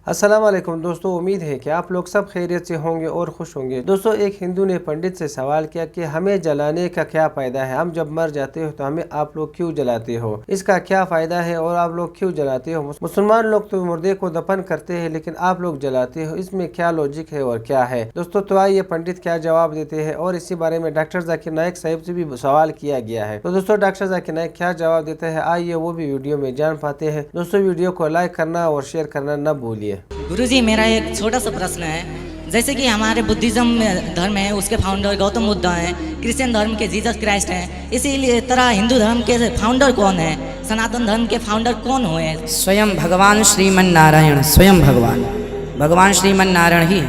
अस्सलाम वालेकुम दोस्तों, उम्मीद है कि आप लोग सब खैरियत से होंगे और खुश होंगे। दोस्तों, एक हिंदू ने पंडित से सवाल किया कि हमें जलाने का क्या फ़ायदा है, हम जब मर जाते हो तो हमें आप लोग क्यों जलाते हो, इसका क्या फ़ायदा है और आप लोग क्यों जलाते हो। मुसलमान लोग तो मुर्दे को दफन करते हैं लेकिन आप लोग जलाते हो, इसमें क्या लॉजिक है और क्या है। दोस्तों, तो आइए पंडित क्या जवाब देते हैं और इसी बारे में डॉक्टर जाकिर नाइक साहब से भी सवाल किया गया है। तो दोस्तों, डॉक्टर जाकिर नाइक क्या जवाब देते हैं, आइए वो भी वीडियो में जान पाते हैं। दोस्तों, वीडियो को लाइक करना और शेयर करना न भूलिए। गुरुजी, मेरा एक छोटा सा प्रश्न है। जैसे कि हमारे बुद्धिज्म धर्म है, उसके फाउंडर गौतम बुद्ध हैं, क्रिश्चियन धर्म के जीसस क्राइस्ट हैं, इसीलिए तरह हिंदू धर्म के फाउंडर कौन है, सनातन धर्म के फाउंडर कौन हुए? स्वयं भगवान श्रीमन नारायण, स्वयं भगवान श्रीमन नारायण ही।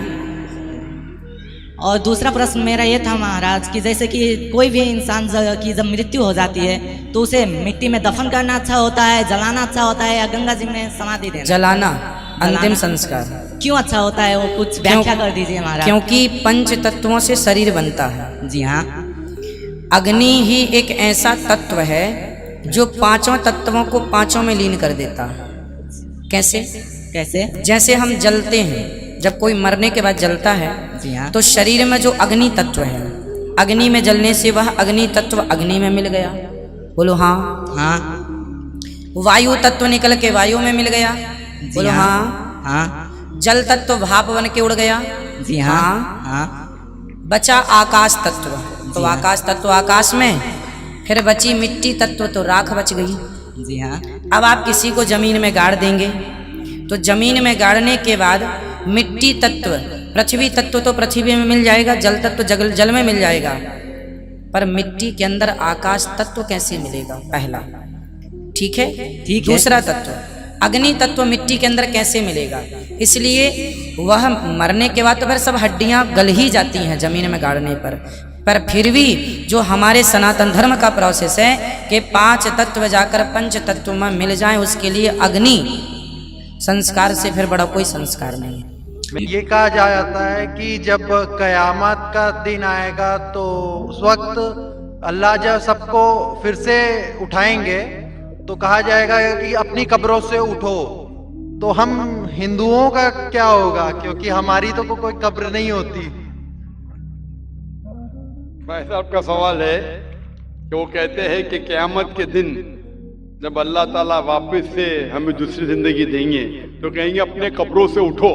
और दूसरा प्रश्न मेरा ये था महाराज कि जैसे कि कोई भी इंसान की जब मृत्यु हो जाती है तो उसे मिट्टी में दफन करना अच्छा होता है, जलाना अच्छा होता है, या गंगा जी में समाधि देना? जलाना अंतिम संस्कार। क्यों अच्छा होता है, वो कुछ व्याख्या कर दीजिए महाराज। क्योंकि पंच तत्वों से शरीर बनता है। जी हाँ। अग्नि ही एक ऐसा तत्व है जो पांचों तत्वों को पांचों में लीन कर देता है। कैसे? जैसे हम जलते हैं, जब कोई मरने के बाद जलता है, जी हाँ, तो शरीर में जो अग्नि तत्व है, अग्नि में जलने से वह अग्नि तत्व अग्नि में मिल गया। बोलो हाँ। हाँ। वायु तत्व निकल के वायु में मिल गया। बोलो हाँ। हाँ। जल तत्व भाप बन के उड़ गया। जी हाँ। हाँ। बचा आकाश तत्व, तो आकाश तत्व आकाश में, फिर बची मिट्टी तत्व तो राख बच गई। जी हाँ। अब आप किसी को जमीन में गाड़ देंगे तो जमीन में गाड़ने के बाद मिट्टी तत्व, पृथ्वी तत्व तो पृथ्वी में मिल जाएगा, जल तत्व जल में मिल जाएगा, पर मिट्टी के अंदर आकाश तत्व कैसे मिलेगा? पहला ठीक है। दूसरा तत्व अग्नि तत्व मिट्टी के अंदर कैसे मिलेगा? इसलिए वह मरने के बाद तो फिर सब हड्डियां गल ही जाती हैं जमीन में गाड़ने पर फिर भी जो हमारे सनातन धर्म का प्रोसेस है कि पांच तत्व जाकर पंच तत्व में मिल जाएं, उसके लिए अग्नि संस्कार से फिर बड़ा कोई संस्कार नहीं है। ये कहा जाता है कि जब कयामत का दिन आएगा तो उस वक्त अल्लाह जब सबको फिर से उठाएंगे तो कहा जाएगा कि अपनी कब्रों से उठो। तो हम हिंदुओं का क्या होगा, क्योंकि हमारी तो कोई कब्र नहीं होती। भाई साहब का सवाल है कि वो कहते हैं कि क़यामत के दिन जब अल्लाह ताला वापस से हमें दूसरी जिंदगी देंगे तो कहेंगे अपने कब्रों से उठो।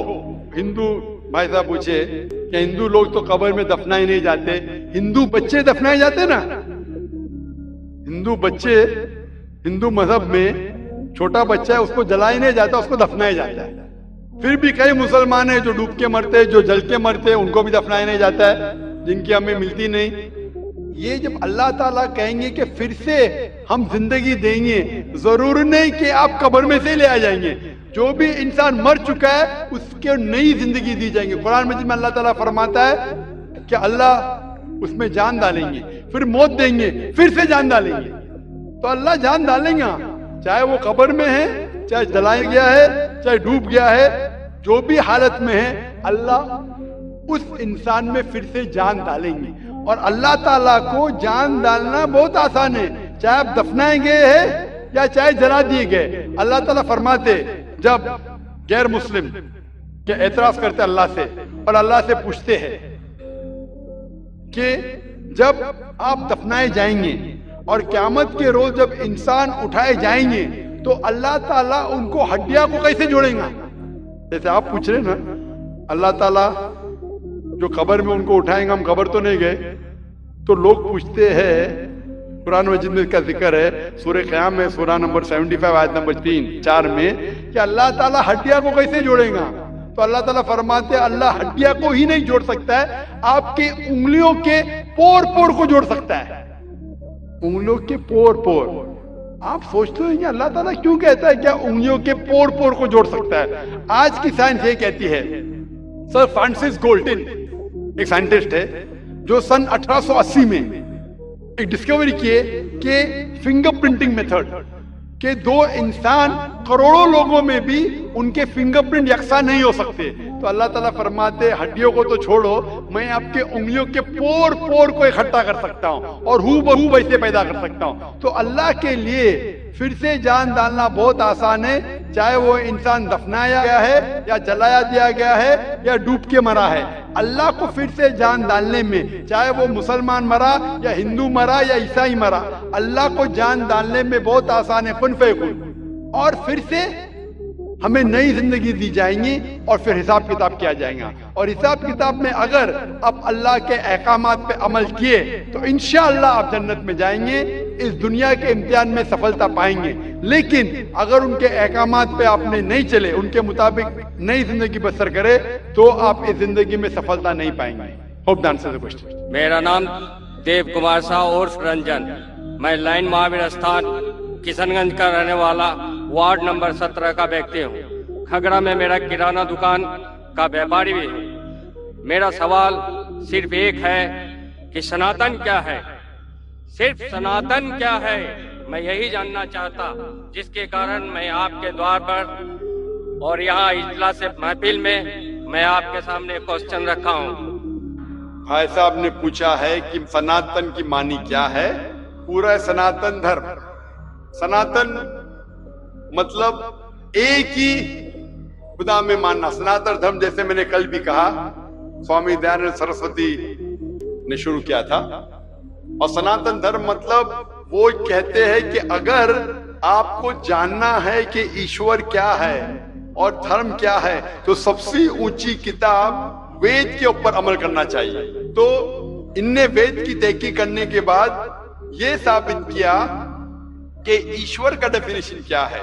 हिंदू भाई साहब पूछे कि हिंदू लोग तो कब्र में दफनाए नहीं जाते, हिंदू बच्चे दफनाए जाते ना। हिंदू बच्चे, हिंदू मजहब में छोटा बच्चा है उसको जलाया नहीं जाता, उसको दफनाया जाता है। फिर भी कई मुसलमान हैं जो डूब के मरते हैं, जो जल के मरते हैं, उनको भी दफनाया नहीं जाता है, जिनकी हमें मिलती नहीं। ये जब अल्लाह ताला कहेंगे कि फिर से हम जिंदगी देंगे, जरूर नहीं कि आप कब्र में से ले आ जाएंगे। जो भी इंसान मर चुका है उसके नई जिंदगी दी जाएंगे। कुरान मजीद में अल्लाह ताला फरमाता है कि अल्लाह उसमें जान डालेंगे, फिर मौत देंगे, फिर से जान डालेंगे। तो अल्लाह जान डालेंगे, चाहे वो कब्र में है, चाहे जलाया गया है, चाहे डूब गया है, जो भी हालत में है, अल्लाह उस इंसान में फिर से जान डालेंगे। और अल्लाह ताला को जान डालना बहुत आसान है, चाहे आप दफनाए गए हैं या चाहे जला दिए गए। अल्लाह ताला फरमाते जब गैर मुस्लिम के एतराज करते अल्लाह से और अल्लाह से पूछते हैं कि जब आप दफनाए जाएंगे और क़यामत के रोज जब इंसान उठाए जाएंगे तो अल्लाह ताला उनको हड्डियां को कैसे जोड़ेगा? जैसे आप पूछ रहे ना, अल्लाह ताला जो कब्र में उनको उठाएंगे, हम कब्र तो नहीं गए, तो लोग पूछते हैं, कुरान मजीद में इसका जिक्र है सूरह क़याम में, सूरह नंबर 75 आयत नंबर 3-4 में, कि अल्लाह ताला हड्डियां को कैसे जोड़ेगा? तो अल्लाह ताला फरमाते हैं अल्लाह हड्डियां को ही नहीं जोड़ सकता है, आपके उंगलियों के पोर पोर को जोड़ सकता है। उंगलियों के पोर पोर। आप सोचते हो अल्लाह ताला क्यों कहता है क्या उंगलियों के पोर पोर को जोड़ सकता है? आज की साइंस ये कहती है, सर फ्रांसिस गोल्टिन एक साइंटिस्ट है जो सन 1880 में एक डिस्कवरी किए कि फिंगरप्रिंटिंग मेथड के दो इंसान करोड़ों लोगों में भी उनके फिंगरप्रिंट यकसा नहीं हो सकते। तो अल्लाह ताला फरमाते हड्डियों को तो छोड़ो, मैं आपके उंगलियों के पोर पोर को इकट्ठा कर सकता हूँ और हूबहू वैसे पैदा कर सकता हूँ। तो अल्लाह के लिए फिर से जान डालना बहुत आसान है। चाहे वो इंसान दफनाया गया है या जलाया दिया गया है या डूब के मरा है, अल्लाह को फिर से जान डालने में, चाहे वो मुसलमान मरा या हिंदू मरा या ईसाई मरा, अल्लाह को जान डालने में बहुत आसान है, कुन फयकुन। और फिर से हमें नई जिंदगी दी जाएंगी और फिर हिसाब किताब किया जाएगा। और हिसाब किताब में अगर आप अल्लाह के अहकामात पे अमल किए तो इंशाअल्लाह आप जन्नत में जाएंगे, इस दुनिया के इम्तिहान में सफलता पाएंगे। लेकिन अगर उनके अहकामात पे आपने नहीं चले, उनके मुताबिक नई जिंदगी बसर करे, तो आप इस जिंदगी में सफलता नहीं पाएंगे। Hope the answer the question. मेरा नाम देव कुमार शाह उर्फ रंजन, मैं लाइन महावीर स्थान किशनगंज का रहने वाला वार्ड नंबर 17 का व्यक्ति हूँ। खगड़ा में मेरा किराना दुकान का व्यापारी भी हूँ। मेरा सवाल सिर्फ एक है कि सनातन क्या है, सिर्फ सनातन क्या है, मैं यही जानना चाहता, जिसके कारण मैं आपके द्वार पर और यहाँ इजलास महफिल में मैं आपके सामने क्वेश्चन रखा हूँ। भाई साहब ने पूछा है कि सनातन की मानी क्या है। पूरा सनातन धर्म, सनातन मतलब एक ही खुदा में मानना। सनातन धर्म जैसे मैंने कल भी कहा, स्वामी दयानंद सरस्वती ने शुरू किया था। और सनातन धर्म मतलब वो कहते हैं कि अगर आपको जानना है कि ईश्वर क्या है और धर्म क्या है, तो सबसे ऊंची किताब वेद के ऊपर अमल करना चाहिए। तो इनने वेद की तहकीक करने के बाद ये साबित किया कि ईश्वर का डेफिनेशन क्या है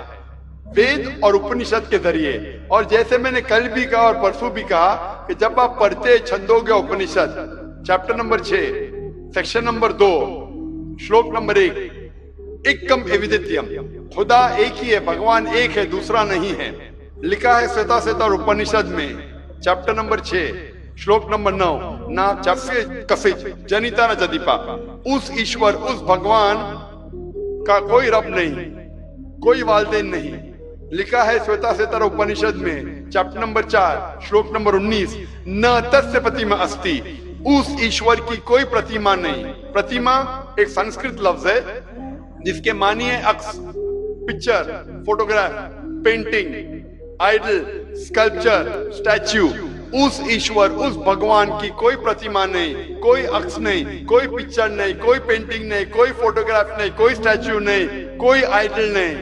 वेद और उपनिषद के जरिए। और जैसे मैंने कल भी कहा और परसों भी कहा कि जब आप पढ़ते छंदोग्य उपनिषद चैप्टर नंबर 6 सेक्शन नंबर 2 श्लोक नंबर 1, एकम एविदित्यम, खुदा एक ही है, भगवान एक है, दूसरा नहीं है, लिखा है श्वेता उपनिषद में चैप्टर नंबर 6 श्लोक नंबर 9, ना जस्य कसिच जनिता न जदीपा, उस ईश्वर उस भगवान का कोई रब नहीं, कोई वालदेन नहीं। लिखा है श्वेता उपनिषद में चैप्टर नंबर 4 श्लोक नंबर 19, न तस्य प्रतिमा अस्ति, उस ईश्वर की कोई प्रतिमा नहीं। प्रतिमा एक संस्कृत लफ्ज है जिसके मानी है अक्स, picture, photograph, painting, idol, sculpture, statue. उस ईश्वर उस भगवान की कोई प्रतिमा नहीं, कोई अक्स नहीं, कोई पिक्चर नहीं, कोई पेंटिंग नहीं, कोई फोटोग्राफ नहीं, कोई स्टैच्यू नहीं, कोई आइडल नहीं।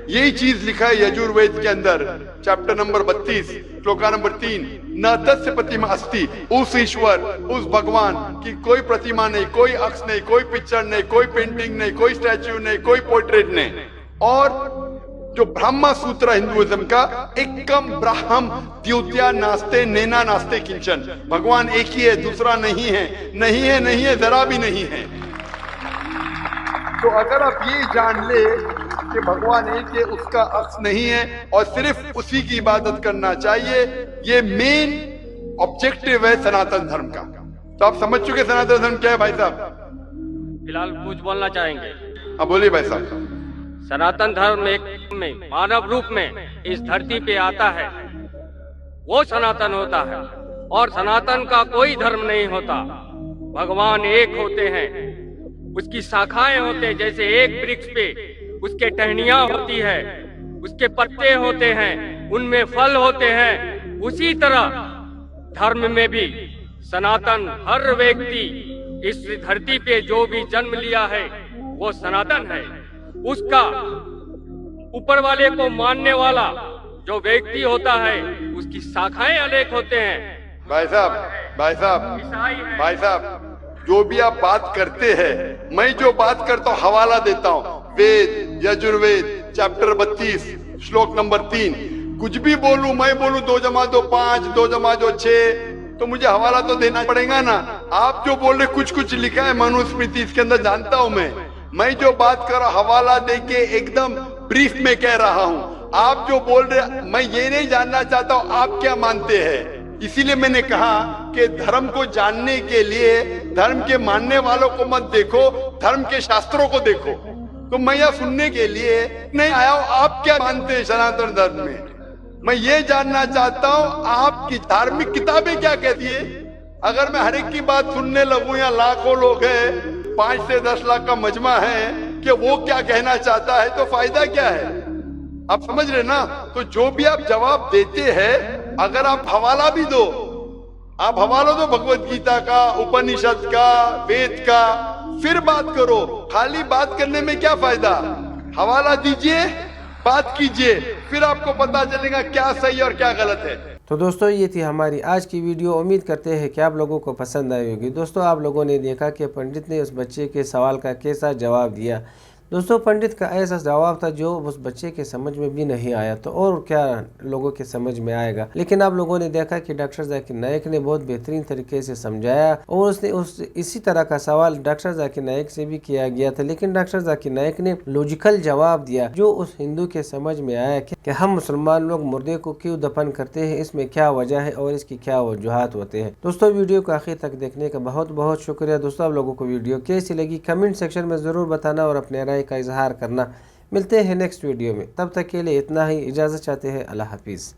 यही चीज लिखा है यजुर्वेद के अंदर चैप्टर नंबर 32 श्लोका नंबर 3, न तस्य प्रतिमा अस्ति, उस ईश्वर उस भगवान की कोई प्रतिमा नहीं, कोई अक्स नहीं, कोई पिक्चर नहीं, कोई पेंटिंग नहीं, कोई स्टैच्यू नहीं, कोई पोर्ट्रेट नहीं। और जो ब्रह्मा सूत्र हिंदुइज्म का, एकम ब्रह्म द्वितीया नास्ते नेना नास्ते किंचन, भगवान एक ही है, दूसरा नहीं है, नहीं है, नहीं है, जरा भी नहीं है। तो अगर आप ये जान ले कि भगवान एक है, उसका अक्स नहीं है और सिर्फ उसी की इबादत करना चाहिए, ये मेन ऑब्जेक्टिव है सनातन धर्म का। तो आप समझ चुके सनातन धर्म क्या है भाई साहब? फिलहाल कुछ बोलना चाहेंगे? हाँ बोलिए भाई साहब। सनातन धर्म एक में मानव रूप में इस धरती पे आता है, वो सनातन होता है। और सनातन का कोई धर्म नहीं होता, भगवान एक होते हैं, उसकी शाखाएं होते हैं। जैसे एक वृक्ष पे उसके टहनियां होती है, उसके पत्ते होते हैं, उनमें फल होते हैं, उसी तरह धर्म में भी सनातन, हर व्यक्ति इस धरती पे जो भी जन्म लिया है वो सनातन है। उसका ऊपर वाले को मानने वाला जो व्यक्ति होता है उसकी शाखाएं अनेक होते हैं। भाई साहब जो भी आप बात करते हैं, मैं जो बात करता हूँ हवाला देता हूँ, वेद यजुर्वेद चैप्टर 32 श्लोक नंबर 3। कुछ भी बोलूं, मैं बोलूं 2 जमा 2 5, 2 जमा 2 6, तो मुझे हवाला तो देना पड़ेगा ना। आप जो बोल रहे कुछ लिखा है मनुस्मृति, इसके अंदर जानता हूं मैं जो बात कर रहा हवाला देके एकदम ब्रीफ में कह रहा हूं। आप जो बोल रहे, मैं ये नहीं जानना चाहता हूं आप क्या मानते हैं। इसीलिए मैंने कहा कि धर्म को जानने के लिए धर्म के मानने वालों को मत देखो, धर्म के शास्त्रों को देखो। तो मैं यह सुनने के लिए नहीं आया हूं आप क्या मानते हैं सनातन धर्म में। मैं ये जानना चाहता हूं आपकी धार्मिक किताबें क्या कहती है। अगर मैं हर एक की बात सुनने लगूं, या लाखों लोग हैं, 5 से 10 लाख का मजमा है, कि वो क्या कहना चाहता है, तो फायदा क्या है। आप समझ रहे ना? तो जो भी आप जवाब देते हैं, अगर आप हवाला भी दो, आप हवाला दो भगवत गीता का, उपनिषद का, वेद का, फिर बात करो। खाली बात करने में क्या फायदा? हवाला दीजिए, बात कीजिए, फिर आपको पता चलेगा क्या सही और क्या गलत है। तो दोस्तों ये थी हमारी आज की वीडियो। उम्मीद करते हैं कि आप लोगों को पसंद आई होगी। दोस्तों आप लोगों ने देखा कि पंडित ने उस बच्चे के सवाल का कैसा जवाब दिया। दोस्तों पंडित का ऐसा जवाब था जो उस बच्चे के समझ में भी नहीं आया, तो और क्या लोगों के समझ में आएगा। लेकिन आप लोगों ने देखा कि डॉक्टर जाकिर नाइक ने बहुत बेहतरीन तरीके से समझाया और उसने इसी तरह का सवाल डॉक्टर जाकिर नाइक से भी किया गया था, लेकिन डॉक्टर जाकिर नाइक ने लॉजिकल जवाब दिया जो उस हिंदू के समझ में आया कि हम मुसलमान लोग मुर्दे को क्यों दफन करते हैं, इसमें क्या वजह है और इसकी क्या वजूहात होते हैं। दोस्तों वीडियो को आखिर तक देखने का बहुत बहुत शुक्रिया। दोस्तों आप लोगों को वीडियो कैसी लगी कमेंट सेक्शन में ज़रूर बताना और अपने राय का इजहार करना। मिलते हैं नेक्स्ट वीडियो में, तब तक के लिए इतना ही, इजाज़त चाहते हैं। अल्लाह हाफिज़।